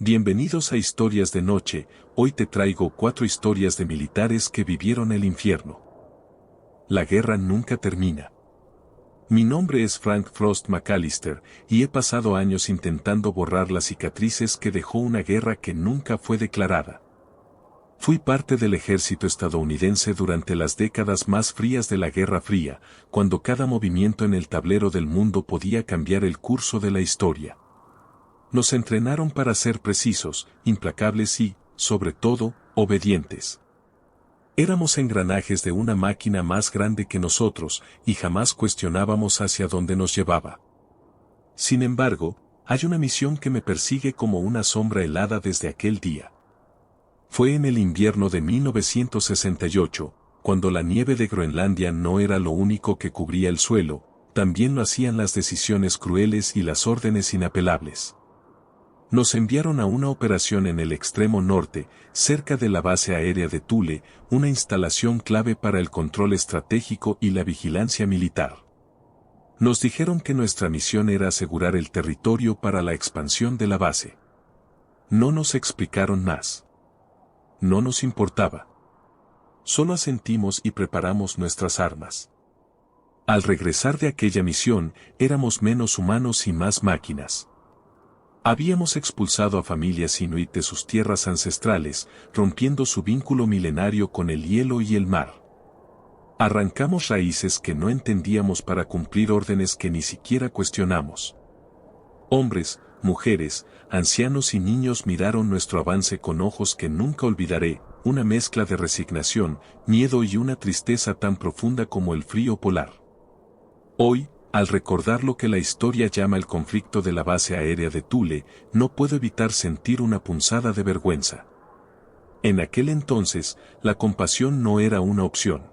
Bienvenidos a Historias de Noche. Hoy te traigo 4 historias de militares que vivieron el infierno. La guerra nunca termina. Mi nombre es Frank Frost McAllister, y he pasado años intentando borrar las cicatrices que dejó una guerra que nunca fue declarada. Fui parte del ejército estadounidense durante las décadas más frías de la Guerra Fría, cuando cada movimiento en el tablero del mundo podía cambiar el curso de la historia. Nos entrenaron para ser precisos, implacables y, sobre todo, obedientes. Éramos engranajes de una máquina más grande que nosotros, y jamás cuestionábamos hacia dónde nos llevaba. Sin embargo, hay una misión que me persigue como una sombra helada desde aquel día. Fue en el invierno de 1968, cuando la nieve de Groenlandia no era lo único que cubría el suelo, también lo hacían las decisiones crueles y las órdenes inapelables. Nos enviaron a una operación en el extremo norte, cerca de la base aérea de Thule, una instalación clave para el control estratégico y la vigilancia militar. Nos dijeron que nuestra misión era asegurar el territorio para la expansión de la base. No nos explicaron más. No nos importaba. Solo asentimos y preparamos nuestras armas. Al regresar de aquella misión, éramos menos humanos y más máquinas. Habíamos expulsado a familias inuit de sus tierras ancestrales, rompiendo su vínculo milenario con el hielo y el mar. Arrancamos raíces que no entendíamos para cumplir órdenes que ni siquiera cuestionamos. Hombres, mujeres, ancianos y niños miraron nuestro avance con ojos que nunca olvidaré, una mezcla de resignación, miedo y una tristeza tan profunda como el frío polar. Hoy, al recordar lo que la historia llama el conflicto de la base aérea de Thule, no puedo evitar sentir una punzada de vergüenza. En aquel entonces, la compasión no era una opción.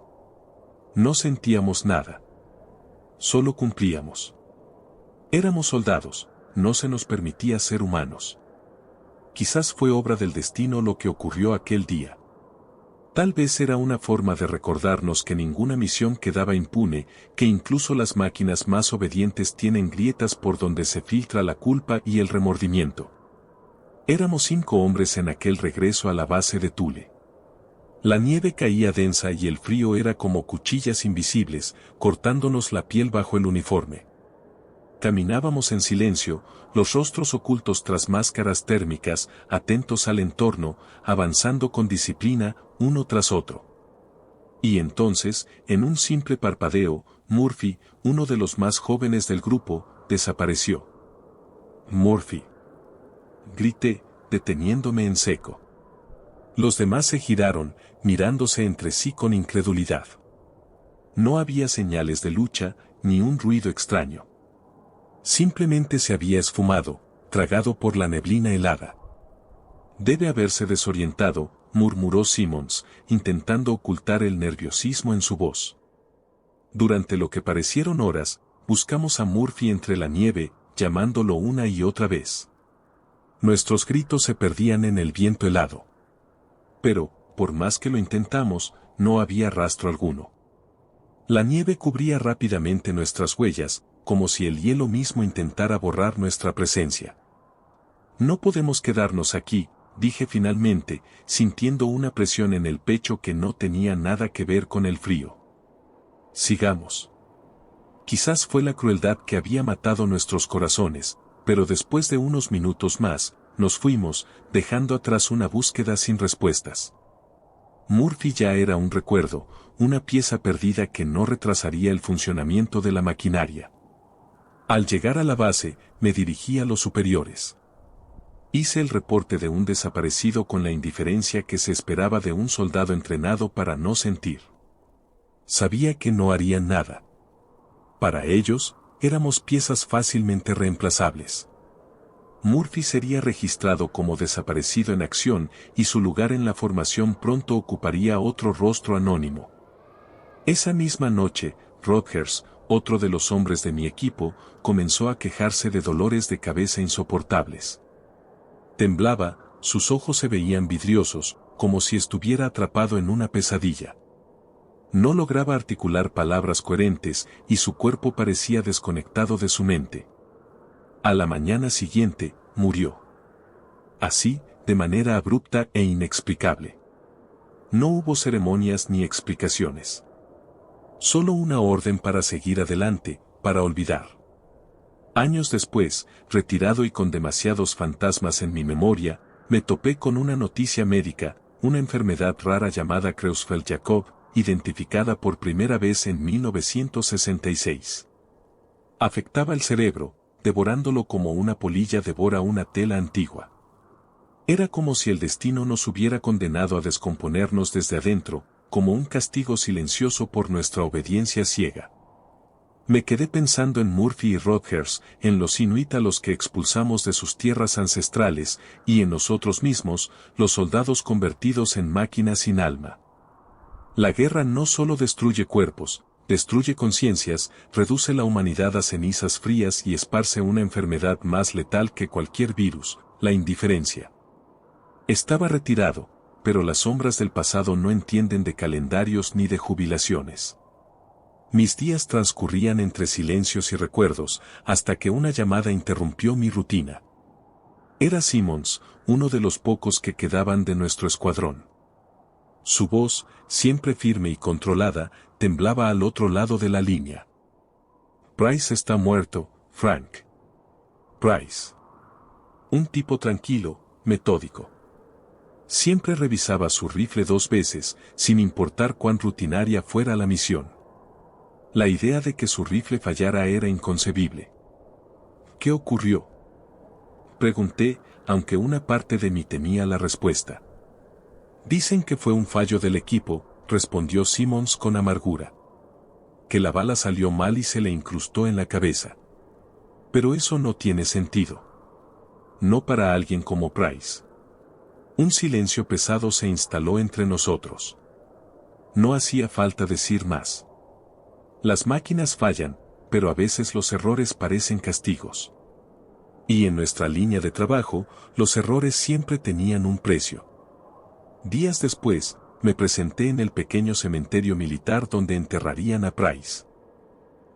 No sentíamos nada. Solo cumplíamos. Éramos soldados, no se nos permitía ser humanos. Quizás fue obra del destino lo que ocurrió aquel día. Tal vez era una forma de recordarnos que ninguna misión quedaba impune, que incluso las máquinas más obedientes tienen grietas por donde se filtra la culpa y el remordimiento. Éramos 5 hombres en aquel regreso a la base de Thule. La nieve caía densa y el frío era como cuchillas invisibles, cortándonos la piel bajo el uniforme. Caminábamos en silencio, los rostros ocultos tras máscaras térmicas, atentos al entorno, avanzando con disciplina, uno tras otro. Y entonces, en un simple parpadeo, Murphy, uno de los más jóvenes del grupo, desapareció. «Murphy», grité, deteniéndome en seco. Los demás se giraron, mirándose entre sí con incredulidad. No había señales de lucha, ni un ruido extraño. Simplemente se había esfumado, tragado por la neblina helada. «Debe haberse desorientado», murmuró Simmons, intentando ocultar el nerviosismo en su voz. Durante lo que parecieron horas, buscamos a Murphy entre la nieve, llamándolo una y otra vez. Nuestros gritos se perdían en el viento helado. Pero, por más que lo intentamos, no había rastro alguno. La nieve cubría rápidamente nuestras huellas, como si el hielo mismo intentara borrar nuestra presencia. «No podemos quedarnos aquí», dije finalmente, sintiendo una presión en el pecho que no tenía nada que ver con el frío. «Sigamos». Quizás fue la crueldad que había matado nuestros corazones, pero después de unos minutos más, nos fuimos, dejando atrás una búsqueda sin respuestas. Murphy ya era un recuerdo, una pieza perdida que no retrasaría el funcionamiento de la maquinaria. Al llegar a la base, me dirigí a los superiores. Hice el reporte de un desaparecido con la indiferencia que se esperaba de un soldado entrenado para no sentir. Sabía que no harían nada. Para ellos, éramos piezas fácilmente reemplazables. Murphy sería registrado como desaparecido en acción y su lugar en la formación pronto ocuparía otro rostro anónimo. Esa misma noche, Rodgers, otro de los hombres de mi equipo, comenzó a quejarse de dolores de cabeza insoportables. Temblaba, sus ojos se veían vidriosos, como si estuviera atrapado en una pesadilla. No lograba articular palabras coherentes y su cuerpo parecía desconectado de su mente. A la mañana siguiente, murió. así, de manera abrupta e inexplicable. No hubo ceremonias ni explicaciones. Solo una orden para seguir adelante, para olvidar. Años después, retirado y con demasiados fantasmas en mi memoria, me topé con una noticia médica, una enfermedad rara llamada Creutzfeldt-Jakob, identificada por primera vez en 1966. Afectaba el cerebro, devorándolo como una polilla devora una tela antigua. Era como si el destino nos hubiera condenado a descomponernos desde adentro, como un castigo silencioso por nuestra obediencia ciega. Me quedé pensando en Murphy y Rodgers, en los inuit a los que expulsamos de sus tierras ancestrales, y en nosotros mismos, los soldados convertidos en máquinas sin alma. La guerra no solo destruye cuerpos, destruye conciencias, reduce la humanidad a cenizas frías y esparce una enfermedad más letal que cualquier virus, la indiferencia. Estaba retirado, pero las sombras del pasado no entienden de calendarios ni de jubilaciones. Mis días transcurrían entre silencios y recuerdos, hasta que una llamada interrumpió mi rutina. Era Simmons, uno de los pocos que quedaban de nuestro escuadrón. Su voz, siempre firme y controlada, temblaba al otro lado de la línea. Price está muerto, Frank. Price. Un tipo tranquilo, metódico. Siempre revisaba su rifle 2 veces, sin importar cuán rutinaria fuera la misión. La idea de que su rifle fallara era inconcebible. ¿Qué ocurrió?, pregunté, aunque una parte de mí temía la respuesta. Dicen que fue un fallo del equipo, respondió Simmons con amargura. Que la bala salió mal y se le incrustó en la cabeza. Pero eso no tiene sentido. No para alguien como Price. Un silencio pesado se instaló entre nosotros. No hacía falta decir más. Las máquinas fallan, pero a veces los errores parecen castigos. Y en nuestra línea de trabajo, los errores siempre tenían un precio. Días después, me presenté en el pequeño cementerio militar donde enterrarían a Price.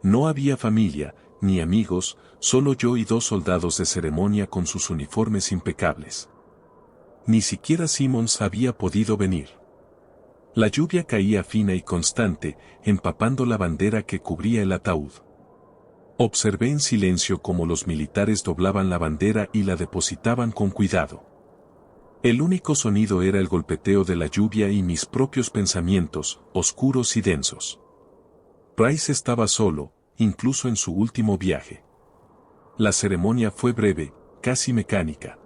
No había familia, ni amigos, solo yo y 2 soldados de ceremonia con sus uniformes impecables. Ni siquiera Simmons había podido venir. La lluvia caía fina y constante, empapando la bandera que cubría el ataúd. Observé en silencio cómo los militares doblaban la bandera y la depositaban con cuidado. El único sonido era el golpeteo de la lluvia y mis propios pensamientos, oscuros y densos. Price estaba solo, incluso en su último viaje. La ceremonia fue breve, casi mecánica.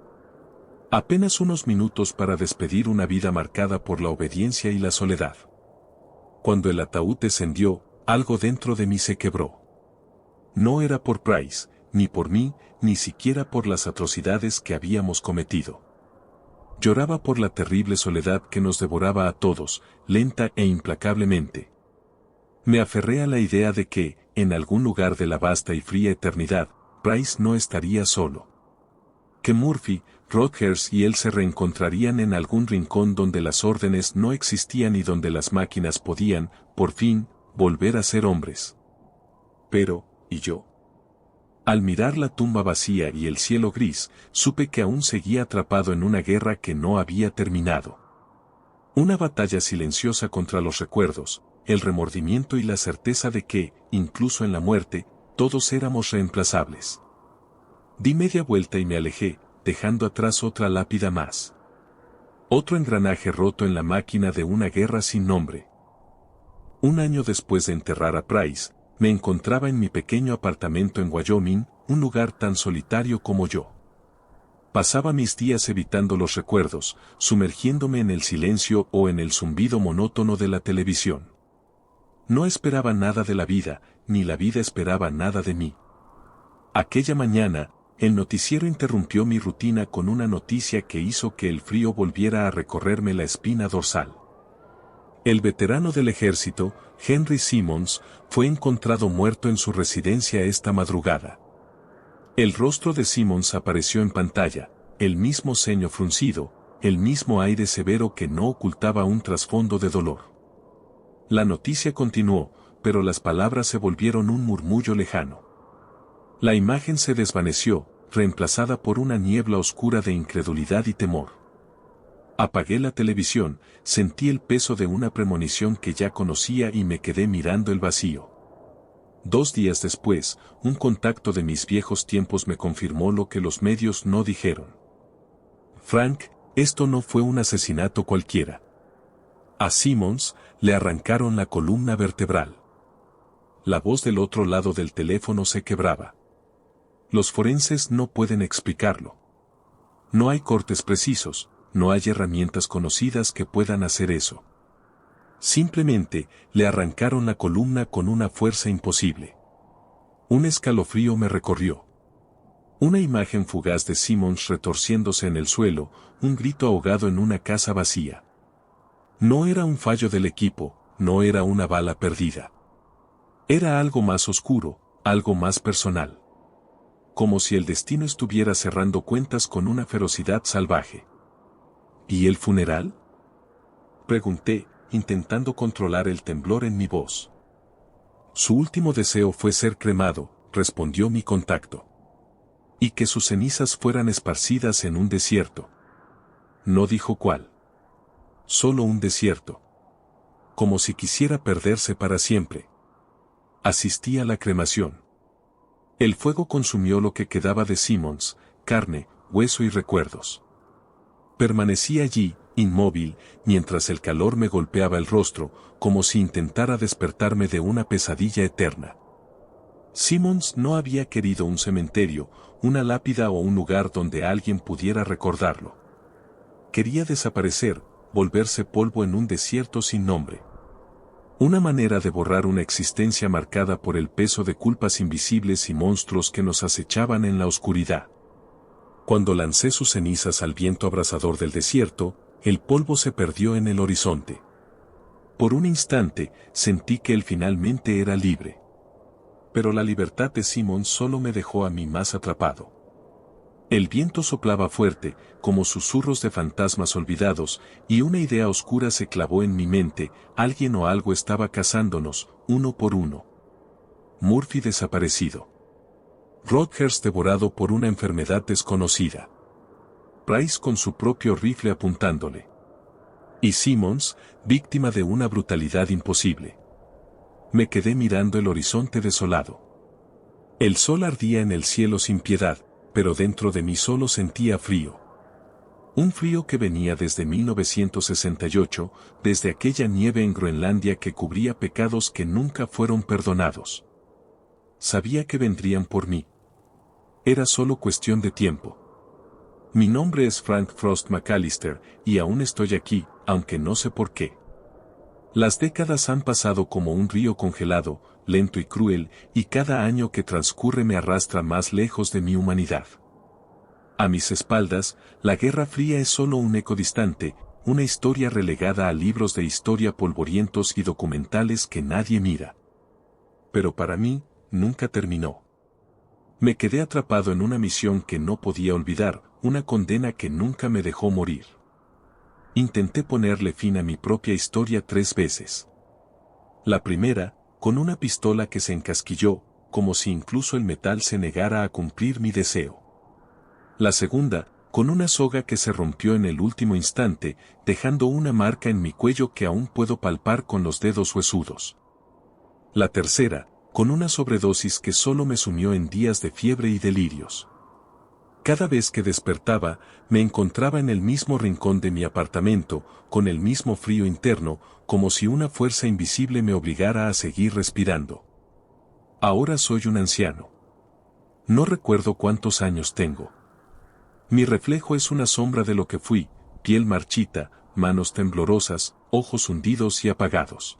Apenas unos minutos para despedir una vida marcada por la obediencia y la soledad. Cuando el ataúd descendió, algo dentro de mí se quebró. No era por Price, ni por mí, ni siquiera por las atrocidades que habíamos cometido. Lloraba por la terrible soledad que nos devoraba a todos, lenta e implacablemente. Me aferré a la idea de que, en algún lugar de la vasta y fría eternidad, Price no estaría solo. Que Murphy, Rodgers y él se reencontrarían en algún rincón donde las órdenes no existían y donde las máquinas podían, por fin, volver a ser hombres. Pero, ¿y yo? Al mirar la tumba vacía y el cielo gris, supe que aún seguía atrapado en una guerra que no había terminado. Una batalla silenciosa contra los recuerdos, el remordimiento y la certeza de que, incluso en la muerte, todos éramos reemplazables. Di media vuelta y me alejé, dejando atrás otra lápida más. Otro engranaje roto en la máquina de una guerra sin nombre. Un año después de enterrar a Price, me encontraba en mi pequeño apartamento en Wyoming, un lugar tan solitario como yo. Pasaba mis días evitando los recuerdos, sumergiéndome en el silencio o en el zumbido monótono de la televisión. No esperaba nada de la vida, ni la vida esperaba nada de mí. Aquella mañana, el noticiero interrumpió mi rutina con una noticia que hizo que el frío volviera a recorrerme la espina dorsal. El veterano del ejército, Henry Simmons, fue encontrado muerto en su residencia esta madrugada. El rostro de Simmons apareció en pantalla, el mismo ceño fruncido, el mismo aire severo que no ocultaba un trasfondo de dolor. La noticia continuó, pero las palabras se volvieron un murmullo lejano. La imagen se desvaneció, reemplazada por una niebla oscura de incredulidad y temor. Apagué la televisión, sentí el peso de una premonición que ya conocía y me quedé mirando el vacío. 2 días después, un contacto de mis viejos tiempos me confirmó lo que los medios no dijeron. Frank, esto no fue un asesinato cualquiera. A Simmons le arrancaron la columna vertebral. La voz del otro lado del teléfono se quebraba. Los forenses no pueden explicarlo. No hay cortes precisos, no hay herramientas conocidas que puedan hacer eso. Simplemente, le arrancaron la columna con una fuerza imposible. Un escalofrío me recorrió. Una imagen fugaz de Simmons retorciéndose en el suelo, un grito ahogado en una casa vacía. No era un fallo del equipo, no era una bala perdida. Era algo más oscuro, algo más personal. Como si el destino estuviera cerrando cuentas con una ferocidad salvaje. ¿Y el funeral?, pregunté, intentando controlar el temblor en mi voz. Su último deseo fue ser cremado, respondió mi contacto. Y que sus cenizas fueran esparcidas en un desierto. No dijo cuál. Solo un desierto. Como si quisiera perderse para siempre. Asistí a la cremación. El fuego consumió lo que quedaba de Simmons, carne, hueso y recuerdos. Permanecí allí, inmóvil, mientras el calor me golpeaba el rostro, como si intentara despertarme de una pesadilla eterna. Simmons no había querido un cementerio, una lápida o un lugar donde alguien pudiera recordarlo. Quería desaparecer, volverse polvo en un desierto sin nombre. Una manera de borrar una existencia marcada por el peso de culpas invisibles y monstruos que nos acechaban en la oscuridad. Cuando lancé sus cenizas al viento abrasador del desierto, el polvo se perdió en el horizonte. Por un instante, sentí que él finalmente era libre. Pero la libertad de Simmons solo me dejó a mí más atrapado. El viento soplaba fuerte, como susurros de fantasmas olvidados, y una idea oscura se clavó en mi mente: alguien o algo estaba cazándonos, uno por uno. Murphy desaparecido. Rodgers devorado por una enfermedad desconocida. Price con su propio rifle apuntándole. Y Simmons, víctima de una brutalidad imposible. Me quedé mirando el horizonte desolado. El sol ardía en el cielo sin piedad, pero dentro de mí solo sentía frío. Un frío que venía desde 1968, desde aquella nieve en Groenlandia que cubría pecados que nunca fueron perdonados. Sabía que vendrían por mí. Era solo cuestión de tiempo. Mi nombre es Frank Frost McAllister, y aún estoy aquí, aunque no sé por qué. Las décadas han pasado como un río congelado, lento y cruel, y cada año que transcurre me arrastra más lejos de mi humanidad. A mis espaldas, la Guerra Fría es solo un eco distante, una historia relegada a libros de historia polvorientos y documentales que nadie mira. Pero para mí, nunca terminó. Me quedé atrapado en una misión que no podía olvidar, una condena que nunca me dejó morir. Intenté ponerle fin a mi propia historia 3 veces. La primera, con una pistola que se encasquilló, como si incluso el metal se negara a cumplir mi deseo. La segunda, con una soga que se rompió en el último instante, dejando una marca en mi cuello que aún puedo palpar con los dedos huesudos. La tercera, con una sobredosis que solo me sumió en días de fiebre y delirios. Cada vez que despertaba, me encontraba en el mismo rincón de mi apartamento, con el mismo frío interno, como si una fuerza invisible me obligara a seguir respirando. Ahora soy un anciano. No recuerdo cuántos años tengo. Mi reflejo es una sombra de lo que fui: piel marchita, manos temblorosas, ojos hundidos y apagados.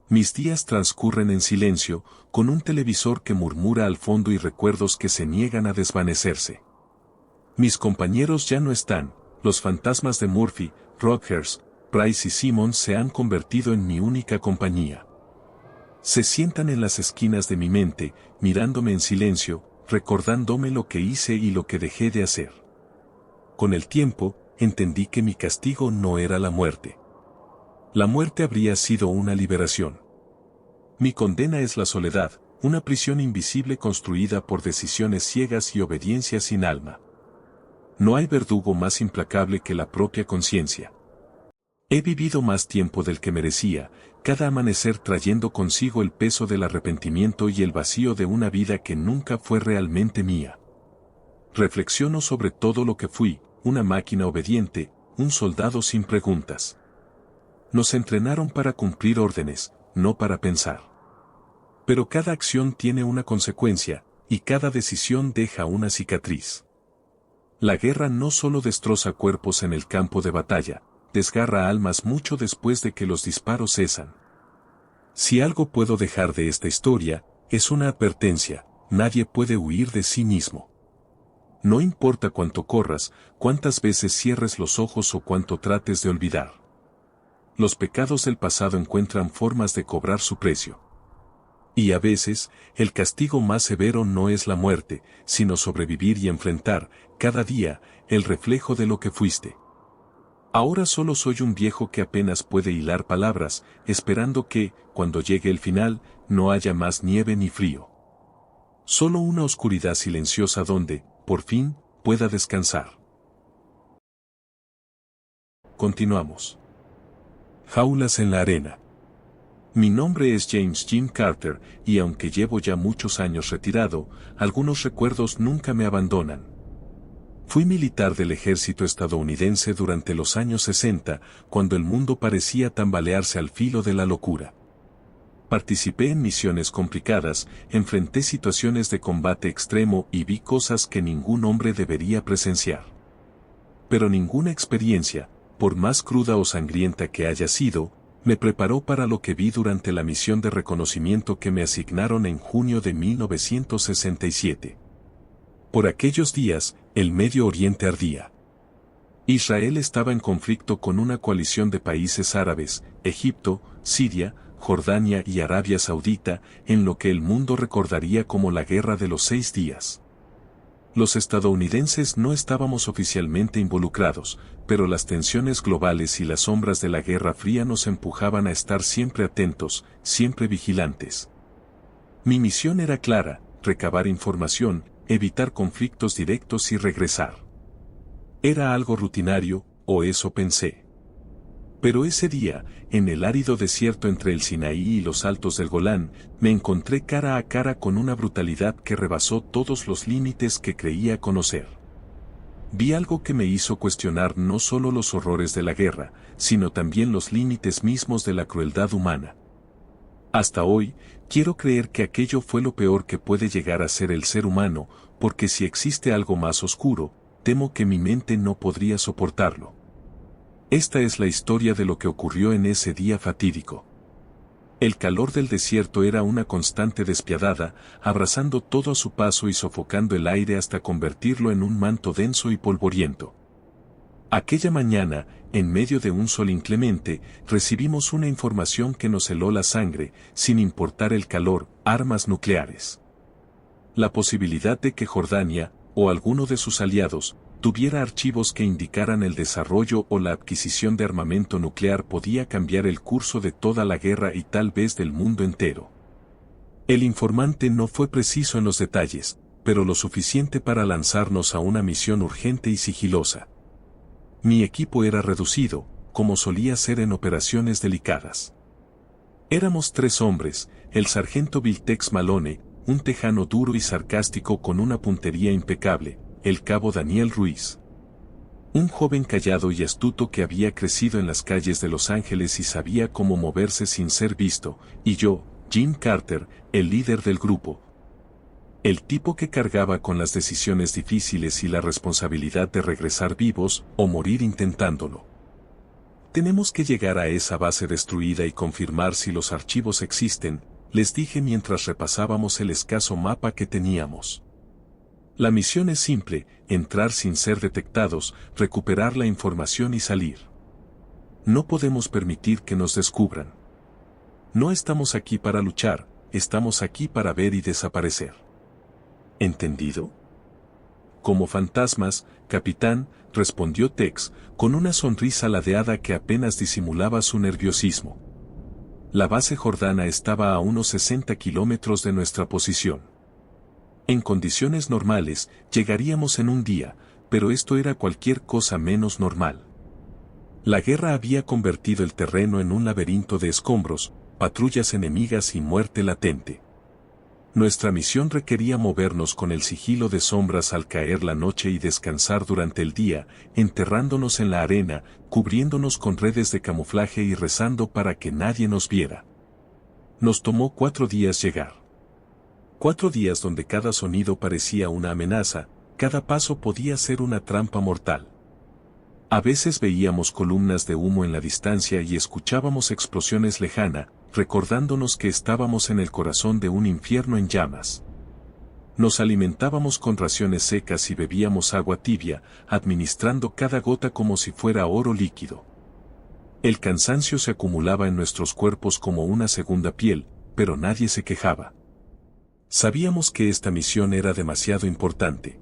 Mis días transcurren en silencio, con un televisor que murmura al fondo y recuerdos que se niegan a desvanecerse. Mis compañeros ya no están, los fantasmas de Murphy, Rodgers, Price y Simmons se han convertido en mi única compañía. Se sientan en las esquinas de mi mente, mirándome en silencio, recordándome lo que hice y lo que dejé de hacer. Con el tiempo, entendí que mi castigo no era la muerte. La muerte habría sido una liberación. Mi condena es la soledad, una prisión invisible construida por decisiones ciegas y obediencia sin alma. No hay verdugo más implacable que la propia conciencia. He vivido más tiempo del que merecía, cada amanecer trayendo consigo el peso del arrepentimiento y el vacío de una vida que nunca fue realmente mía. Reflexiono sobre todo lo que fui, una máquina obediente, un soldado sin preguntas. Nos entrenaron para cumplir órdenes, no para pensar. Pero cada acción tiene una consecuencia, y cada decisión deja una cicatriz. La guerra no solo destroza cuerpos en el campo de batalla, desgarra almas mucho después de que los disparos cesan. Si algo puedo dejar de esta historia, es una advertencia: nadie puede huir de sí mismo. No importa cuánto corras, cuántas veces cierres los ojos o cuánto trates de olvidar. Los pecados del pasado encuentran formas de cobrar su precio. Y a veces, el castigo más severo no es la muerte, sino sobrevivir y enfrentar, cada día, el reflejo de lo que fuiste. Ahora solo soy un viejo que apenas puede hilar palabras, esperando que, cuando llegue el final, no haya más nieve ni frío. Solo una oscuridad silenciosa donde, por fin, pueda descansar. Continuamos. Jaulas en la arena. Mi nombre es James Jim Carter, y aunque llevo ya muchos años retirado, algunos recuerdos nunca me abandonan. Fui militar del ejército estadounidense durante los años 60, cuando el mundo parecía tambalearse al filo de la locura. Participé en misiones complicadas, enfrenté situaciones de combate extremo y vi cosas que ningún hombre debería presenciar. Pero ninguna experiencia, por más cruda o sangrienta que haya sido, me preparó para lo que vi durante la misión de reconocimiento que me asignaron en junio de 1967. Por aquellos días, el Medio Oriente ardía. Israel estaba en conflicto con una coalición de países árabes, Egipto, Siria, Jordania y Arabia Saudita, en lo que el mundo recordaría como la Guerra de los 6 días. Los estadounidenses no estábamos oficialmente involucrados, pero las tensiones globales y las sombras de la Guerra Fría nos empujaban a estar siempre atentos, siempre vigilantes. Mi misión era clara: recabar información, evitar conflictos directos y regresar. Era algo rutinario, o eso pensé. Pero ese día, en el árido desierto entre el Sinaí y los altos del Golán, me encontré cara a cara con una brutalidad que rebasó todos los límites que creía conocer. Vi algo que me hizo cuestionar no solo los horrores de la guerra, sino también los límites mismos de la crueldad humana. Hasta hoy, quiero creer que aquello fue lo peor que puede llegar a ser el ser humano, porque si existe algo más oscuro, temo que mi mente no podría soportarlo. Esta es la historia de lo que ocurrió en ese día fatídico. El calor del desierto era una constante despiadada, abrasando todo a su paso y sofocando el aire hasta convertirlo en un manto denso y polvoriento. Aquella mañana, en medio de un sol inclemente, recibimos una información que nos heló la sangre, sin importar el calor: armas nucleares. La posibilidad de que Jordania, o alguno de sus aliados, tuviera archivos que indicaran el desarrollo o la adquisición de armamento nuclear podía cambiar el curso de toda la guerra y tal vez del mundo entero. El informante no fue preciso en los detalles, pero lo suficiente para lanzarnos a una misión urgente y sigilosa. Mi equipo era reducido, como solía ser en operaciones delicadas. Éramos 3 hombres: el sargento Bill Tex Malone, un tejano duro y sarcástico con una puntería impecable; el cabo Daniel Ruiz, un joven callado y astuto que había crecido en las calles de Los Ángeles y sabía cómo moverse sin ser visto; y yo, Jim Carter, el líder del grupo. El tipo que cargaba con las decisiones difíciles y la responsabilidad de regresar vivos, o morir intentándolo. Tenemos que llegar a esa base destruida y confirmar si los archivos existen, les dije mientras repasábamos el escaso mapa que teníamos. La misión es simple: entrar sin ser detectados, recuperar la información y salir. No podemos permitir que nos descubran. No estamos aquí para luchar, estamos aquí para ver y desaparecer. ¿Entendido? Como fantasmas, capitán, respondió Tex, con una sonrisa ladeada que apenas disimulaba su nerviosismo. La base Jordana estaba a unos 60 kilómetros de nuestra posición. En condiciones normales, llegaríamos en un día, pero esto era cualquier cosa menos normal. La guerra había convertido el terreno en un laberinto de escombros, patrullas enemigas y muerte latente. Nuestra misión requería movernos con el sigilo de sombras al caer la noche y descansar durante el día, enterrándonos en la arena, cubriéndonos con redes de camuflaje y rezando para que nadie nos viera. Nos tomó 4 días llegar. 4 días donde cada sonido parecía una amenaza, cada paso podía ser una trampa mortal. A veces veíamos columnas de humo en la distancia y escuchábamos explosiones lejanas, recordándonos que estábamos en el corazón de un infierno en llamas. Nos alimentábamos con raciones secas y bebíamos agua tibia, administrando cada gota como si fuera oro líquido. El cansancio se acumulaba en nuestros cuerpos como una segunda piel, pero nadie se quejaba. Sabíamos que esta misión era demasiado importante.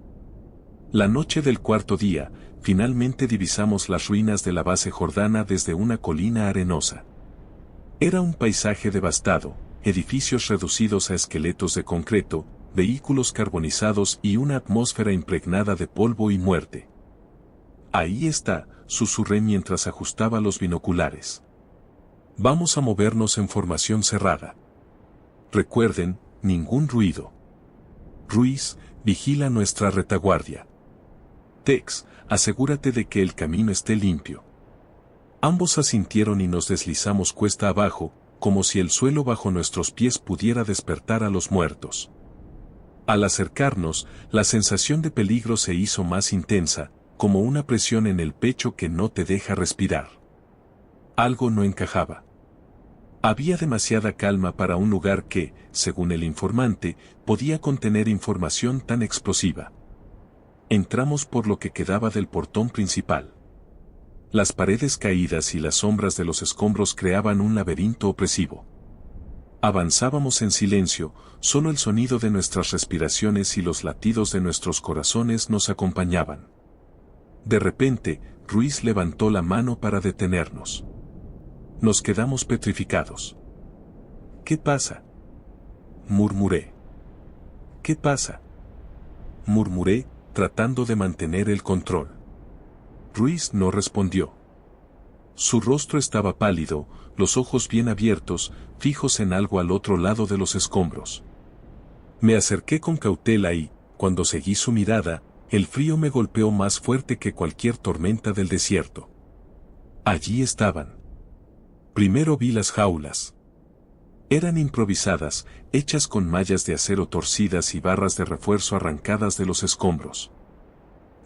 La noche del 4.º día, finalmente divisamos las ruinas de la base Jordana desde una colina arenosa. Era un paisaje devastado, edificios reducidos a esqueletos de concreto, vehículos carbonizados y una atmósfera impregnada de polvo y muerte. Ahí está, susurré mientras ajustaba los binoculares. Vamos a movernos en formación cerrada. Recuerden, ningún ruido. Ruiz, vigila nuestra retaguardia. Tex, asegúrate de que el camino esté limpio. Ambos asintieron y nos deslizamos cuesta abajo, como si el suelo bajo nuestros pies pudiera despertar a los muertos. Al acercarnos, la sensación de peligro se hizo más intensa, como una presión en el pecho que no te deja respirar. Algo no encajaba. Había demasiada calma para un lugar que, según el informante, podía contener información tan explosiva. Entramos por lo que quedaba del portón principal. Las paredes caídas y las sombras de los escombros creaban un laberinto opresivo. Avanzábamos en silencio, solo el sonido de nuestras respiraciones y los latidos de nuestros corazones nos acompañaban. De repente, Ruiz levantó la mano para detenernos. Nos quedamos petrificados. ¿Qué pasa?, murmuré. ¿Qué pasa?, murmuré, tratando de mantener el control. Ruiz no respondió. Su rostro estaba pálido, los ojos bien abiertos, fijos en algo al otro lado de los escombros. Me acerqué con cautela y, cuando seguí su mirada, el frío me golpeó más fuerte que cualquier tormenta del desierto. Allí estaban. Primero vi las jaulas. Eran improvisadas, hechas con mallas de acero torcidas y barras de refuerzo arrancadas de los escombros.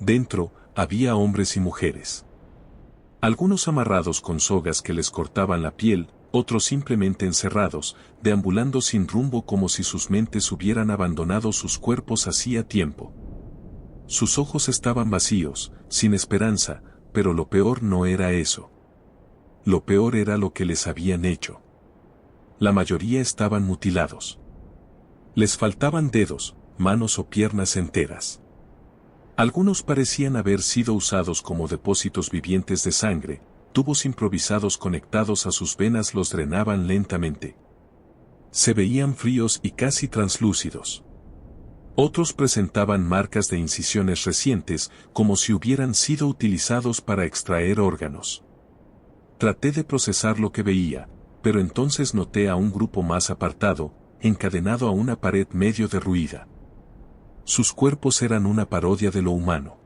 Dentro, había hombres y mujeres. Algunos amarrados con sogas que les cortaban la piel, otros simplemente encerrados, deambulando sin rumbo como si sus mentes hubieran abandonado sus cuerpos hacía tiempo. Sus ojos estaban vacíos, sin esperanza, pero lo peor no era eso. Lo peor era lo que les habían hecho. La mayoría estaban mutilados. Les faltaban dedos, manos o piernas enteras. Algunos parecían haber sido usados como depósitos vivientes de sangre, tubos improvisados conectados a sus venas los drenaban lentamente. Se veían fríos y casi translúcidos. Otros presentaban marcas de incisiones recientes, como si hubieran sido utilizados para extraer órganos. Traté de procesar lo que veía, pero entonces noté a un grupo más apartado, encadenado a una pared medio derruida. Sus cuerpos eran una parodia de lo humano.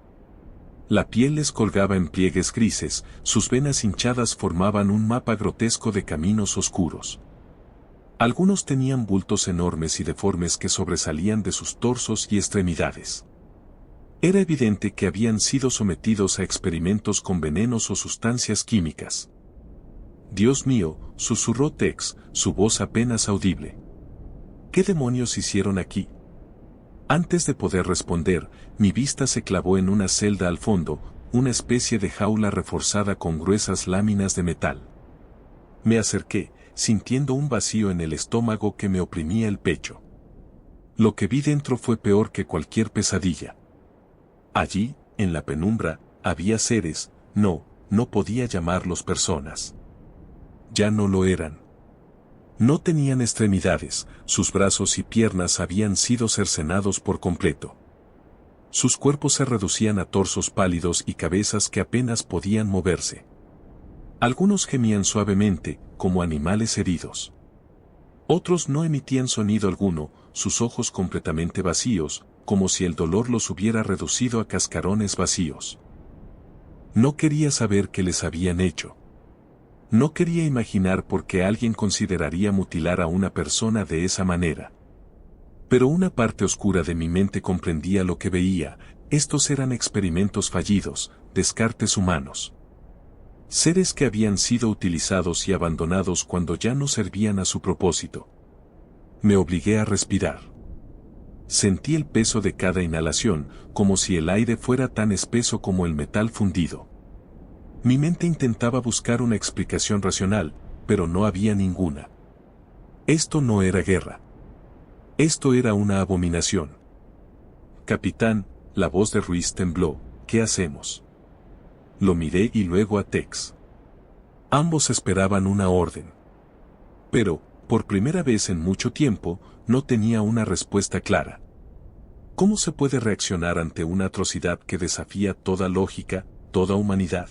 La piel les colgaba en pliegues grises, sus venas hinchadas formaban un mapa grotesco de caminos oscuros. Algunos tenían bultos enormes y deformes que sobresalían de sus torsos y extremidades. Era evidente que habían sido sometidos a experimentos con venenos o sustancias químicas. Dios mío, susurró Tex, su voz apenas audible. ¿Qué demonios hicieron aquí? Antes de poder responder, mi vista se clavó en una celda al fondo, una especie de jaula reforzada con gruesas láminas de metal. Me acerqué, sintiendo un vacío en el estómago que me oprimía el pecho. Lo que vi dentro fue peor que cualquier pesadilla. Allí, en la penumbra, había seres, no podía llamarlos personas. Ya no lo eran. No tenían extremidades, sus brazos y piernas habían sido cercenados por completo. Sus cuerpos se reducían a torsos pálidos y cabezas que apenas podían moverse. Algunos gemían suavemente, como animales heridos. Otros no emitían sonido alguno, sus ojos completamente vacíos, como si el dolor los hubiera reducido a cascarones vacíos. No quería saber qué les habían hecho. No quería imaginar por qué alguien consideraría mutilar a una persona de esa manera. Pero una parte oscura de mi mente comprendía lo que veía, estos eran experimentos fallidos, descartes humanos. Seres que habían sido utilizados y abandonados cuando ya no servían a su propósito. Me obligué a respirar. Sentí el peso de cada inhalación, como si el aire fuera tan espeso como el metal fundido. Mi mente intentaba buscar una explicación racional, pero no había ninguna. Esto no era guerra. Esto era una abominación. Capitán, la voz de Ruiz tembló, ¿qué hacemos? Lo miré y luego a Tex. Ambos esperaban una orden. Pero, por primera vez en mucho tiempo, no tenía una respuesta clara. ¿Cómo se puede reaccionar ante una atrocidad que desafía toda lógica, toda humanidad?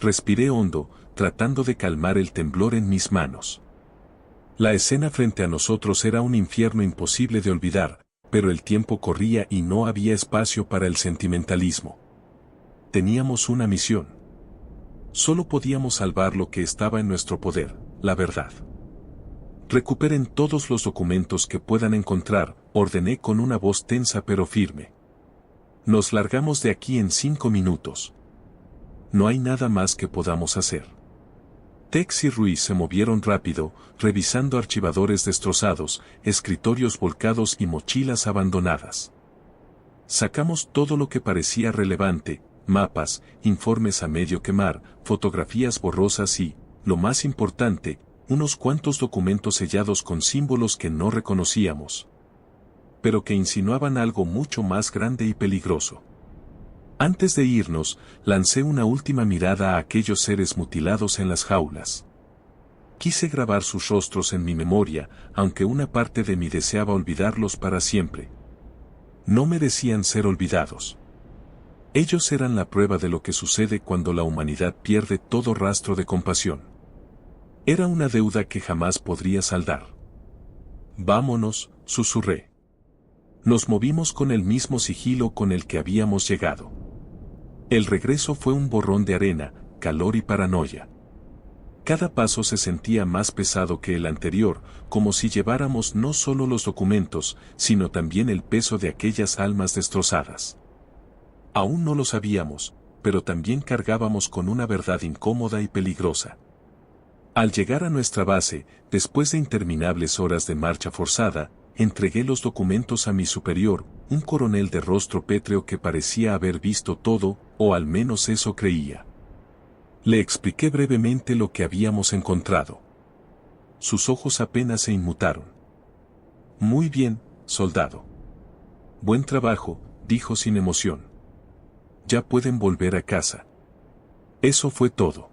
Respiré hondo, tratando de calmar el temblor en mis manos. La escena frente a nosotros era un infierno imposible de olvidar, pero el tiempo corría y no había espacio para el sentimentalismo. Teníamos una misión. Solo podíamos salvar lo que estaba en nuestro poder, la verdad. Recuperen todos los documentos que puedan encontrar, ordené con una voz tensa pero firme. Nos largamos de aquí en 5 minutos. No hay nada más que podamos hacer. Tex y Ruiz se movieron rápido, revisando archivadores destrozados, escritorios volcados y mochilas abandonadas. Sacamos todo lo que parecía relevante, mapas, informes a medio quemar, fotografías borrosas y, lo más importante, unos cuantos documentos sellados con símbolos que no reconocíamos, pero que insinuaban algo mucho más grande y peligroso. Antes de irnos, lancé una última mirada a aquellos seres mutilados en las jaulas. Quise grabar sus rostros en mi memoria, aunque una parte de mí deseaba olvidarlos para siempre. No merecían ser olvidados. Ellos eran la prueba de lo que sucede cuando la humanidad pierde todo rastro de compasión. Era una deuda que jamás podría saldar. Vámonos, susurré. Nos movimos con el mismo sigilo con el que habíamos llegado. El regreso fue un borrón de arena, calor y paranoia. Cada paso se sentía más pesado que el anterior, como si lleváramos no solo los documentos, sino también el peso de aquellas almas destrozadas. Aún no lo sabíamos, pero también cargábamos con una verdad incómoda y peligrosa. Al llegar a nuestra base, después de interminables horas de marcha forzada, entregué los documentos a mi superior, un coronel de rostro pétreo que parecía haber visto todo, o al menos eso creía. Le expliqué brevemente lo que habíamos encontrado. Sus ojos apenas se inmutaron. Muy bien, soldado. Buen trabajo, dijo sin emoción. Ya pueden volver a casa. Eso fue todo.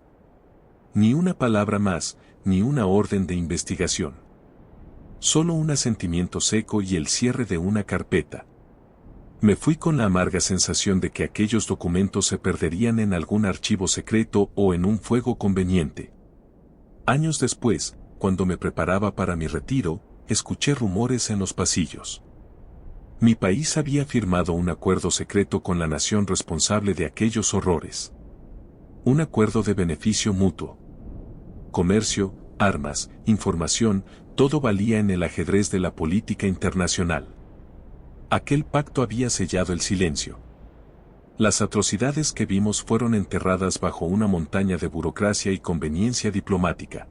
Ni una palabra más, ni una orden de investigación. Solo un asentimiento seco y el cierre de una carpeta. Me fui con la amarga sensación de que aquellos documentos se perderían en algún archivo secreto o en un fuego conveniente. Años después, cuando me preparaba para mi retiro, escuché rumores en los pasillos. Mi país había firmado un acuerdo secreto con la nación responsable de aquellos horrores. Un acuerdo de beneficio mutuo. Comercio, armas, información, todo valía en el ajedrez de la política internacional. Aquel pacto había sellado el silencio. Las atrocidades que vimos fueron enterradas bajo una montaña de burocracia y conveniencia diplomática.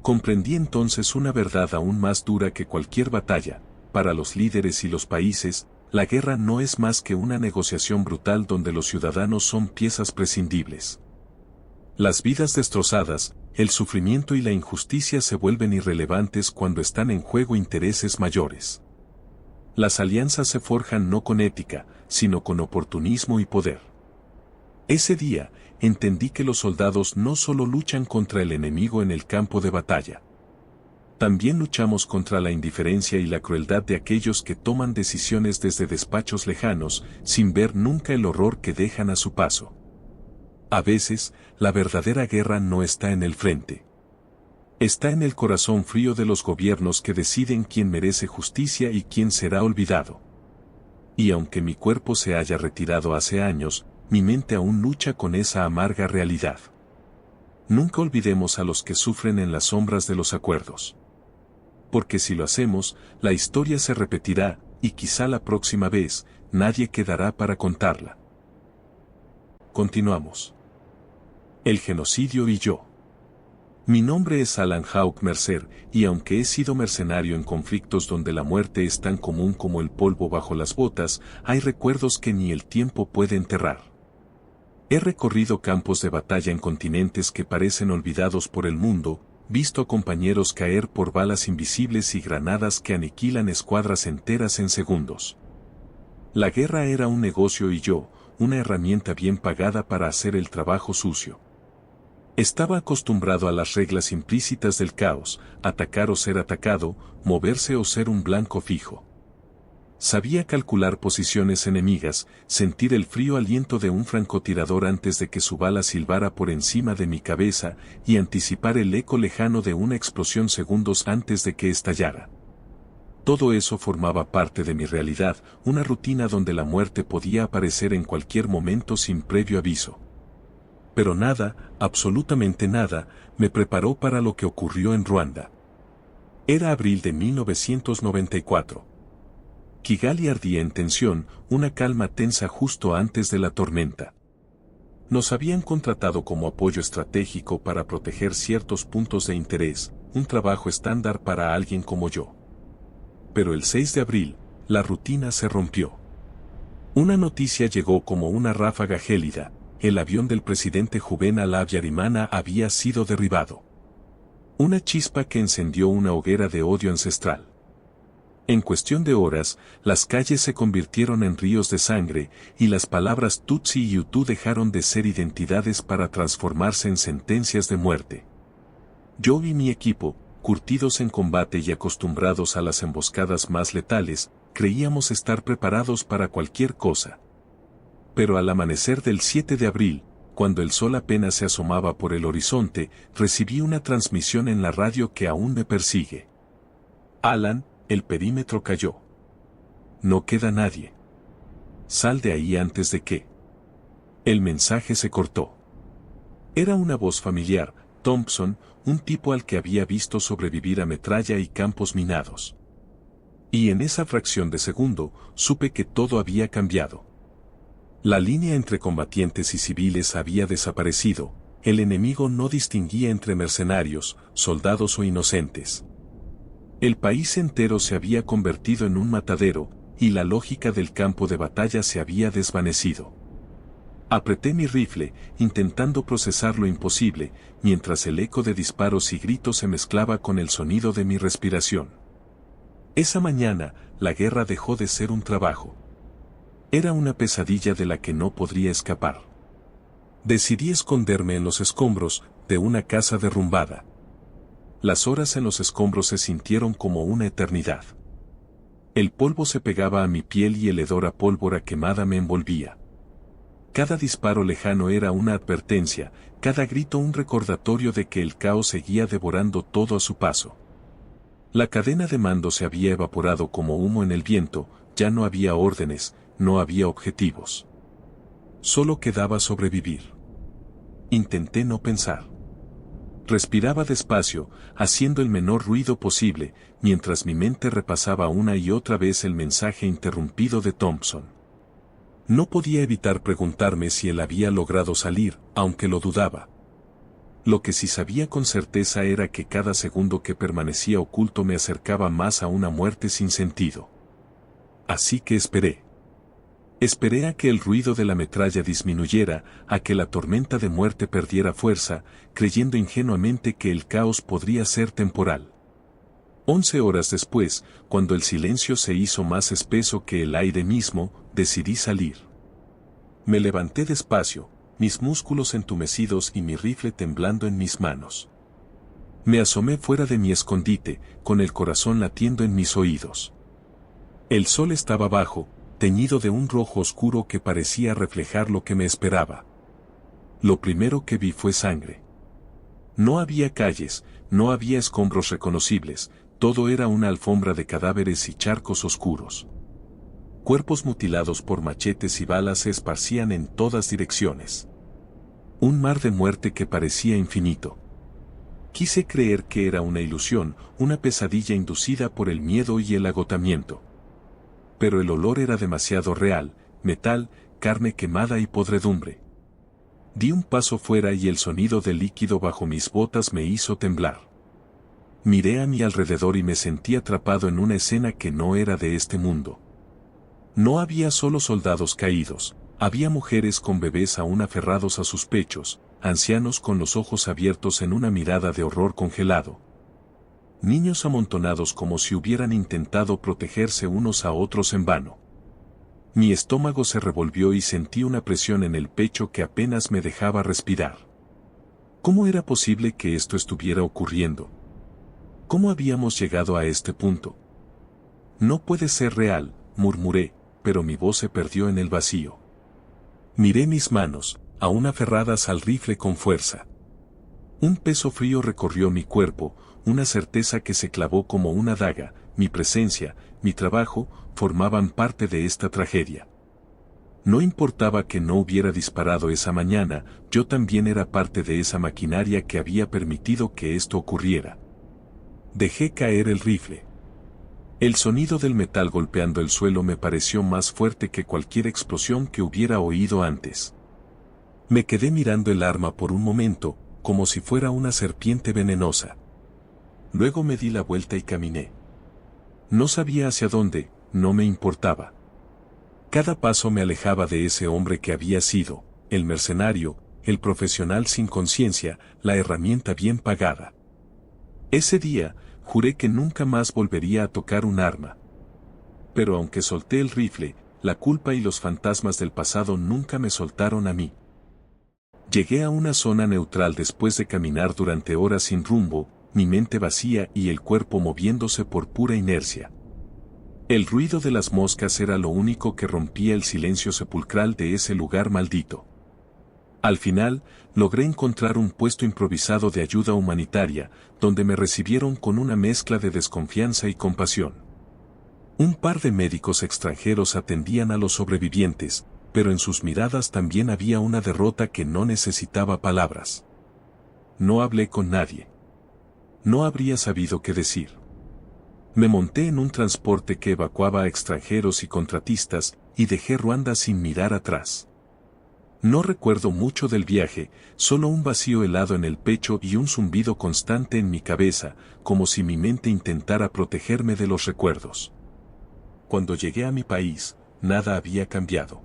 Comprendí entonces una verdad aún más dura que cualquier batalla. Para los líderes y los países, la guerra no es más que una negociación brutal donde los ciudadanos son piezas prescindibles. Las vidas destrozadas, el sufrimiento y la injusticia se vuelven irrelevantes cuando están en juego intereses mayores. Las alianzas se forjan no con ética, sino con oportunismo y poder. Ese día, entendí que los soldados no solo luchan contra el enemigo en el campo de batalla. También luchamos contra la indiferencia y la crueldad de aquellos que toman decisiones desde despachos lejanos, sin ver nunca el horror que dejan a su paso. A veces, la verdadera guerra no está en el frente. Está en el corazón frío de los gobiernos que deciden quién merece justicia y quién será olvidado. Y aunque mi cuerpo se haya retirado hace años, mi mente aún lucha con esa amarga realidad. Nunca olvidemos a los que sufren en las sombras de los acuerdos. Porque si lo hacemos, la historia se repetirá, y quizá la próxima vez, nadie quedará para contarla. Continuamos. El genocidio y yo. Mi nombre es Alan Hawk Mercer, y aunque he sido mercenario en conflictos donde la muerte es tan común como el polvo bajo las botas, hay recuerdos que ni el tiempo puede enterrar. He recorrido campos de batalla en continentes que parecen olvidados por el mundo, visto a compañeros caer por balas invisibles y granadas que aniquilan escuadras enteras en segundos. La guerra era un negocio y yo, una herramienta bien pagada para hacer el trabajo sucio. Estaba acostumbrado a las reglas implícitas del caos, atacar o ser atacado, moverse o ser un blanco fijo. Sabía calcular posiciones enemigas, sentir el frío aliento de un francotirador antes de que su bala silbara por encima de mi cabeza y anticipar el eco lejano de una explosión segundos antes de que estallara. Todo eso formaba parte de mi realidad, una rutina donde la muerte podía aparecer en cualquier momento sin previo aviso. Pero nada, absolutamente nada, me preparó para lo que ocurrió en Ruanda. Era abril de 1994. Kigali ardía en tensión, una calma tensa justo antes de la tormenta. Nos habían contratado como apoyo estratégico para proteger ciertos puntos de interés, un trabajo estándar para alguien como yo. Pero el 6 de abril, la rutina se rompió. Una noticia llegó como una ráfaga gélida: el avión del presidente Juvenal Habyarimana había sido derribado. Una chispa que encendió una hoguera de odio ancestral. En cuestión de horas, las calles se convirtieron en ríos de sangre, y las palabras Tutsi y Hutu dejaron de ser identidades para transformarse en sentencias de muerte. Yo y mi equipo, curtidos en combate y acostumbrados a las emboscadas más letales, creíamos estar preparados para cualquier cosa. Pero al amanecer del 7 de abril, cuando el sol apenas se asomaba por el horizonte, recibí una transmisión en la radio que aún me persigue. Alan, el perímetro cayó. No queda nadie. Sal de ahí antes de que. El mensaje se cortó. Era una voz familiar, Thompson, un tipo al que había visto sobrevivir a metralla y campos minados. Y en esa fracción de segundo, supe que todo había cambiado. La línea entre combatientes y civiles había desaparecido, el enemigo no distinguía entre mercenarios, soldados o inocentes. El país entero se había convertido en un matadero, y la lógica del campo de batalla se había desvanecido. Apreté mi rifle, intentando procesar lo imposible, mientras el eco de disparos y gritos se mezclaba con el sonido de mi respiración. Esa mañana, la guerra dejó de ser un trabajo. Era una pesadilla de la que no podría escapar. Decidí esconderme en los escombros de una casa derrumbada. Las horas en los escombros se sintieron como una eternidad. El polvo se pegaba a mi piel y el hedor a pólvora quemada me envolvía. Cada disparo lejano era una advertencia, cada grito un recordatorio de que el caos seguía devorando todo a su paso. La cadena de mando se había evaporado como humo en el viento, ya no había órdenes, no había objetivos. Solo quedaba sobrevivir. Intenté no pensar. Respiraba despacio, haciendo el menor ruido posible, mientras mi mente repasaba una y otra vez el mensaje interrumpido de Thompson. No podía evitar preguntarme si él había logrado salir, aunque lo dudaba. Lo que sí sabía con certeza era que cada segundo que permanecía oculto me acercaba más a una muerte sin sentido. Así que esperé. Esperé a que el ruido de la metralla disminuyera, a que la tormenta de muerte perdiera fuerza, creyendo ingenuamente que el caos podría ser temporal. 11 horas después, cuando el silencio se hizo más espeso que el aire mismo, decidí salir. Me levanté despacio, mis músculos entumecidos y mi rifle temblando en mis manos. Me asomé fuera de mi escondite, con el corazón latiendo en mis oídos. El sol estaba bajo, teñido de un rojo oscuro que parecía reflejar lo que me esperaba. Lo primero que vi fue sangre. No había calles, no había escombros reconocibles, todo era una alfombra de cadáveres y charcos oscuros. Cuerpos mutilados por machetes y balas se esparcían en todas direcciones. Un mar de muerte que parecía infinito. Quise creer que era una ilusión, una pesadilla inducida por el miedo y el agotamiento. Pero el olor era demasiado real, metal, carne quemada y podredumbre. Di un paso fuera y el sonido del líquido bajo mis botas me hizo temblar. Miré a mi alrededor y me sentí atrapado en una escena que no era de este mundo. No había solo soldados caídos, había mujeres con bebés aún aferrados a sus pechos, ancianos con los ojos abiertos en una mirada de horror congelado. Niños amontonados como si hubieran intentado protegerse unos a otros en vano. Mi estómago se revolvió y sentí una presión en el pecho que apenas me dejaba respirar. ¿Cómo era posible que esto estuviera ocurriendo? ¿Cómo habíamos llegado a este punto? No puede ser real, murmuré, pero mi voz se perdió en el vacío. Miré mis manos, aún aferradas al rifle con fuerza. Un peso frío recorrió mi cuerpo, una certeza que se clavó como una daga, mi presencia, mi trabajo, formaban parte de esta tragedia. No importaba que no hubiera disparado esa mañana, yo también era parte de esa maquinaria que había permitido que esto ocurriera. Dejé caer el rifle. El sonido del metal golpeando el suelo me pareció más fuerte que cualquier explosión que hubiera oído antes. Me quedé mirando el arma por un momento, como si fuera una serpiente venenosa. Luego me di la vuelta y caminé. No sabía hacia dónde, no me importaba. Cada paso me alejaba de ese hombre que había sido, el mercenario, el profesional sin conciencia, la herramienta bien pagada. Ese día, juré que nunca más volvería a tocar un arma. Pero aunque solté el rifle, la culpa y los fantasmas del pasado nunca me soltaron a mí. Llegué a una zona neutral después de caminar durante horas sin rumbo, mi mente vacía y el cuerpo moviéndose por pura inercia. El ruido de las moscas era lo único que rompía el silencio sepulcral de ese lugar maldito. Al final, logré encontrar un puesto improvisado de ayuda humanitaria, donde me recibieron con una mezcla de desconfianza y compasión. Un par de médicos extranjeros atendían a los sobrevivientes, pero en sus miradas también había una derrota que no necesitaba palabras. No hablé con nadie. No habría sabido qué decir. Me monté en un transporte que evacuaba a extranjeros y contratistas, y dejé Ruanda sin mirar atrás. No recuerdo mucho del viaje, solo un vacío helado en el pecho y un zumbido constante en mi cabeza, como si mi mente intentara protegerme de los recuerdos. Cuando llegué a mi país, nada había cambiado.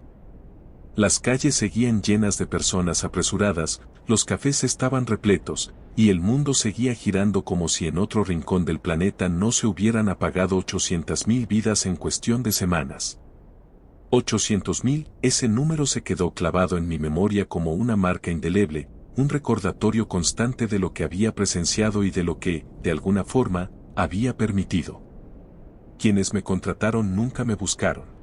Las calles seguían llenas de personas apresuradas, los cafés estaban repletos, y el mundo seguía girando como si en otro rincón del planeta no se hubieran apagado 800.000 vidas en cuestión de semanas. 800.000, ese número se quedó clavado en mi memoria como una marca indeleble, un recordatorio constante de lo que había presenciado y de lo que, de alguna forma, había permitido. Quienes me contrataron nunca me buscaron.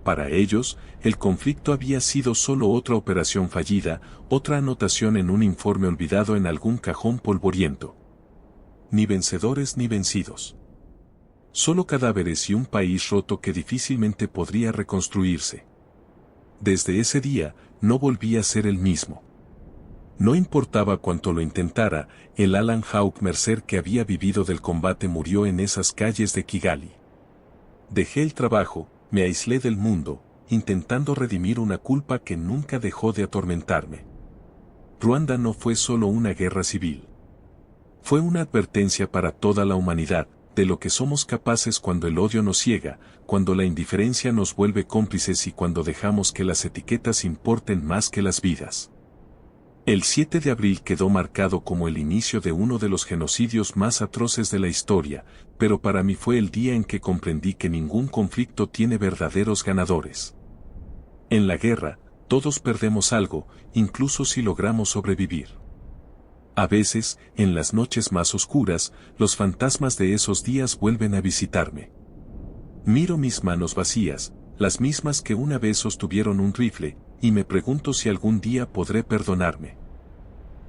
Para ellos, el conflicto había sido solo otra operación fallida, otra anotación en un informe olvidado en algún cajón polvoriento. Ni vencedores ni vencidos. Solo cadáveres y un país roto que difícilmente podría reconstruirse. Desde ese día, no volví a ser el mismo. No importaba cuánto lo intentara, el Alan Hawk Mercer que había vivido del combate murió en esas calles de Kigali. Dejé el trabajo, me aislé del mundo, intentando redimir una culpa que nunca dejó de atormentarme. Ruanda no fue solo una guerra civil. Fue una advertencia para toda la humanidad, de lo que somos capaces cuando el odio nos ciega, cuando la indiferencia nos vuelve cómplices y cuando dejamos que las etiquetas importen más que las vidas. El 7 de abril quedó marcado como el inicio de uno de los genocidios más atroces de la historia, pero para mí fue el día en que comprendí que ningún conflicto tiene verdaderos ganadores. En la guerra, todos perdemos algo, incluso si logramos sobrevivir. A veces, en las noches más oscuras, los fantasmas de esos días vuelven a visitarme. Miro mis manos vacías, las mismas que una vez sostuvieron un rifle, y me pregunto si algún día podré perdonarme.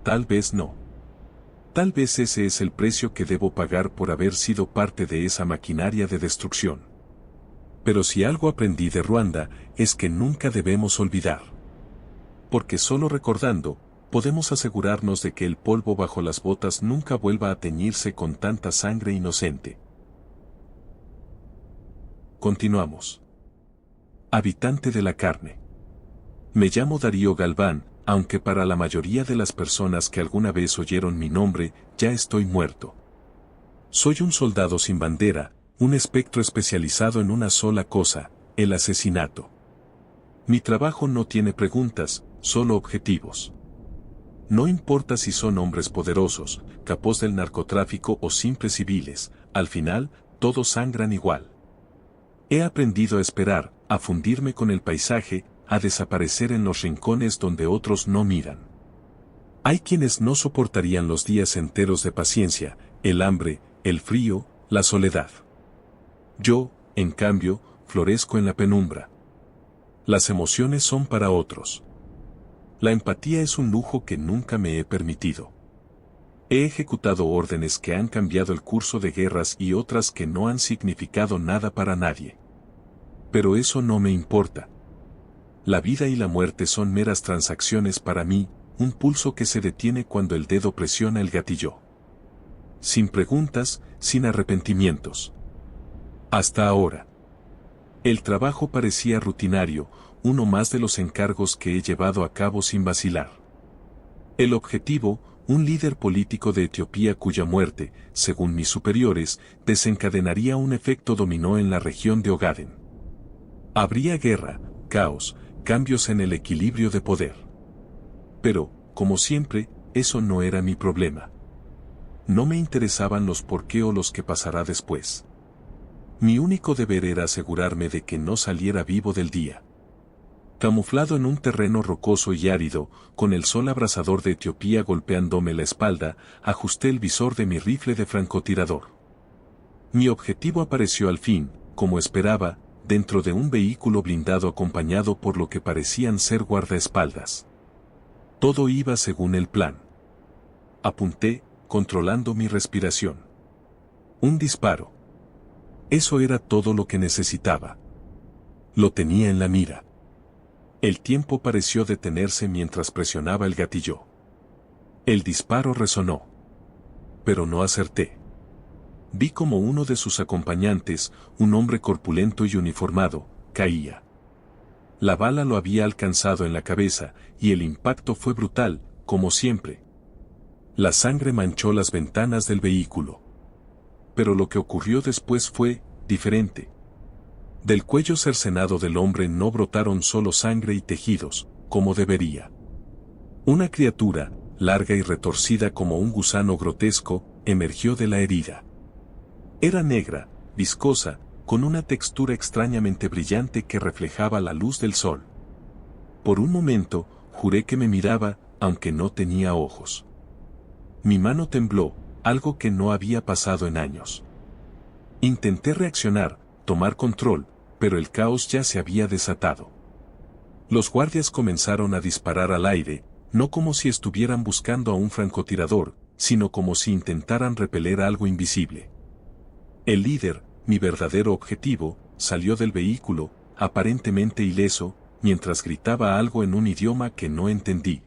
Tal vez no. Tal vez ese es el precio que debo pagar por haber sido parte de esa maquinaria de destrucción. Pero si algo aprendí de Ruanda, es que nunca debemos olvidar. Porque solo recordando, podemos asegurarnos de que el polvo bajo las botas nunca vuelva a teñirse con tanta sangre inocente. Continuamos. Habitante de la carne. Me llamo Darío Galván, aunque para la mayoría de las personas que alguna vez oyeron mi nombre, ya estoy muerto. Soy un soldado sin bandera, un espectro especializado en una sola cosa, el asesinato. Mi trabajo no tiene preguntas, solo objetivos. No importa si son hombres poderosos, capos del narcotráfico o simples civiles, al final, todos sangran igual. He aprendido a esperar, a fundirme con el paisaje, a desaparecer en los rincones donde otros no miran. Hay quienes no soportarían los días enteros de paciencia, el hambre, el frío, la soledad. Yo, en cambio, florezco en la penumbra. Las emociones son para otros. La empatía es un lujo que nunca me he permitido. He ejecutado órdenes que han cambiado el curso de guerras y otras que no han significado nada para nadie. Pero eso no me importa. La vida y la muerte son meras transacciones para mí, un pulso que se detiene cuando el dedo presiona el gatillo. Sin preguntas, sin arrepentimientos. Hasta ahora. El trabajo parecía rutinario, uno más de los encargos que he llevado a cabo sin vacilar. El objetivo, un líder político de Etiopía cuya muerte, según mis superiores, desencadenaría un efecto dominó en la región de Ogaden. Habría guerra, caos, cambios en el equilibrio de poder. Pero, como siempre, eso no era mi problema. No me interesaban los por qué o los que pasará después. Mi único deber era asegurarme de que no saliera vivo del día. Camuflado en un terreno rocoso y árido, con el sol abrasador de Etiopía golpeándome la espalda, ajusté el visor de mi rifle de francotirador. Mi objetivo apareció al fin, como esperaba, dentro de un vehículo blindado acompañado por lo que parecían ser guardaespaldas. Todo iba según el plan. Apunté, controlando mi respiración. Un disparo. Eso era todo lo que necesitaba. Lo tenía en la mira. El tiempo pareció detenerse mientras presionaba el gatillo. El disparo resonó. Pero no acerté. Vi como uno de sus acompañantes, un hombre corpulento y uniformado, caía. La bala lo había alcanzado en la cabeza, y el impacto fue brutal, como siempre. La sangre manchó las ventanas del vehículo. Pero lo que ocurrió después fue diferente. Del cuello cercenado del hombre no brotaron solo sangre y tejidos, como debería. Una criatura, larga y retorcida como un gusano grotesco, emergió de la herida. Era negra, viscosa, con una textura extrañamente brillante que reflejaba la luz del sol. Por un momento, juré que me miraba, aunque no tenía ojos. Mi mano tembló, algo que no había pasado en años. Intenté reaccionar, tomar control, pero el caos ya se había desatado. Los guardias comenzaron a disparar al aire, no como si estuvieran buscando a un francotirador, sino como si intentaran repeler algo invisible. El líder, mi verdadero objetivo, salió del vehículo, aparentemente ileso, mientras gritaba algo en un idioma que no entendí.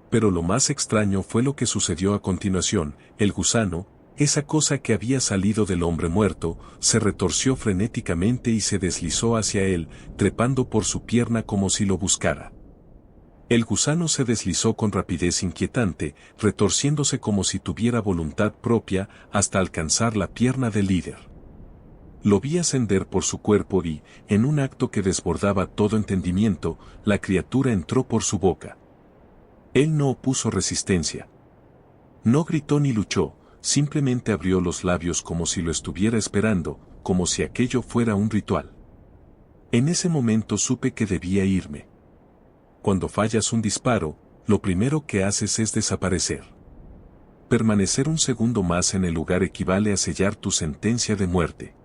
Pero lo más extraño fue lo que sucedió a continuación. El gusano, esa cosa que había salido del hombre muerto, se retorció frenéticamente y se deslizó hacia él, trepando por su pierna como si lo buscara. El gusano se deslizó con rapidez inquietante, retorciéndose como si tuviera voluntad propia, hasta alcanzar la pierna del líder. Lo vi ascender por su cuerpo y, en un acto que desbordaba todo entendimiento, la criatura entró por su boca. Él no opuso resistencia. No gritó ni luchó, simplemente abrió los labios como si lo estuviera esperando, como si aquello fuera un ritual. En ese momento supe que debía irme. Cuando fallas un disparo, lo primero que haces es desaparecer. Permanecer un segundo más en el lugar equivale a sellar tu sentencia de muerte.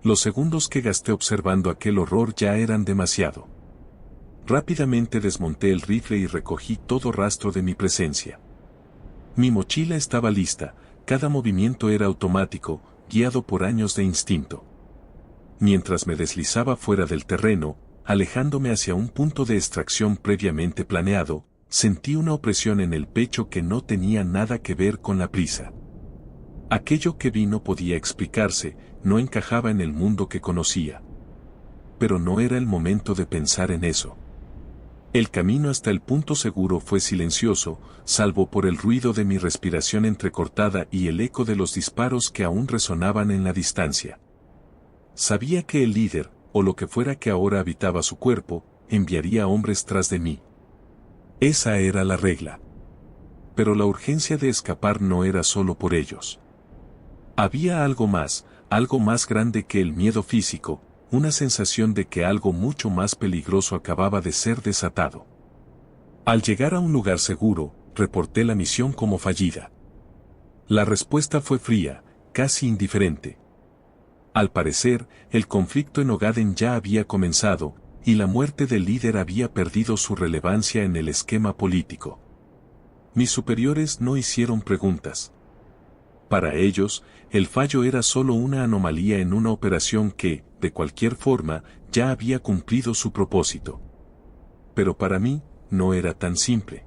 Los segundos que gasté observando aquel horror ya eran demasiado. Rápidamente desmonté el rifle y recogí todo rastro de mi presencia. Mi mochila estaba lista, cada movimiento era automático, guiado por años de instinto. Mientras me deslizaba fuera del terreno, alejándome hacia un punto de extracción previamente planeado, sentí una opresión en el pecho que no tenía nada que ver con la prisa. Aquello que vi no podía explicarse, no encajaba en el mundo que conocía. Pero no era el momento de pensar en eso. El camino hasta el punto seguro fue silencioso, salvo por el ruido de mi respiración entrecortada y el eco de los disparos que aún resonaban en la distancia. Sabía que el líder, o lo que fuera que ahora habitaba su cuerpo, enviaría hombres tras de mí. Esa era la regla. Pero la urgencia de escapar no era solo por ellos. Había algo más grande que el miedo físico, una sensación de que algo mucho más peligroso acababa de ser desatado. Al llegar a un lugar seguro, reporté la misión como fallida. La respuesta fue fría, casi indiferente. Al parecer, el conflicto en Ogaden ya había comenzado, y la muerte del líder había perdido su relevancia en el esquema político. Mis superiores no hicieron preguntas. Para ellos, el fallo era solo una anomalía en una operación que, de cualquier forma, ya había cumplido su propósito. Pero para mí, no era tan simple.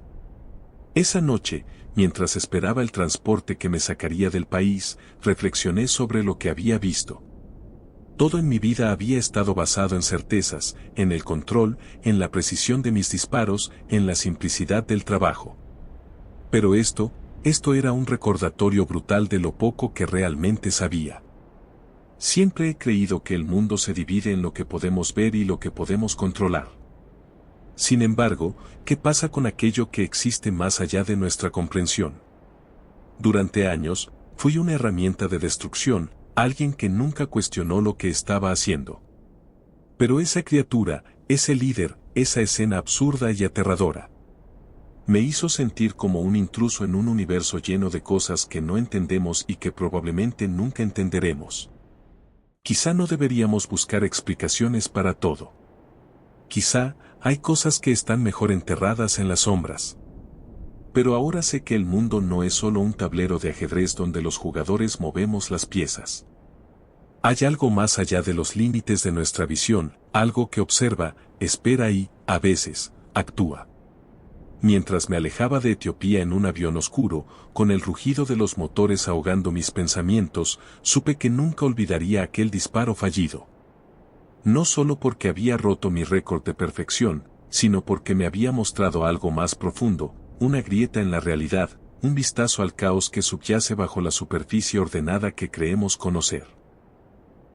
Esa noche, mientras esperaba el transporte que me sacaría del país, reflexioné sobre lo que había visto. Todo en mi vida había estado basado en certezas, en el control, en la precisión de mis disparos, en la simplicidad del trabajo. Pero esto era un recordatorio brutal de lo poco que realmente sabía. Siempre he creído que el mundo se divide en lo que podemos ver y lo que podemos controlar. Sin embargo, ¿qué pasa con aquello que existe más allá de nuestra comprensión? Durante años, fui una herramienta de destrucción, alguien que nunca cuestionó lo que estaba haciendo. Pero esa criatura, ese líder, esa escena absurda y aterradora, me hizo sentir como un intruso en un universo lleno de cosas que no entendemos y que probablemente nunca entenderemos. Quizá no deberíamos buscar explicaciones para todo. Quizá hay cosas que están mejor enterradas en las sombras. Pero ahora sé que el mundo no es solo un tablero de ajedrez donde los jugadores movemos las piezas. Hay algo más allá de los límites de nuestra visión, algo que observa, espera y, a veces, actúa. Mientras me alejaba de Etiopía en un avión oscuro, con el rugido de los motores ahogando mis pensamientos, supe que nunca olvidaría aquel disparo fallido. No solo porque había roto mi récord de perfección, sino porque me había mostrado algo más profundo, una grieta en la realidad, un vistazo al caos que subyace bajo la superficie ordenada que creemos conocer.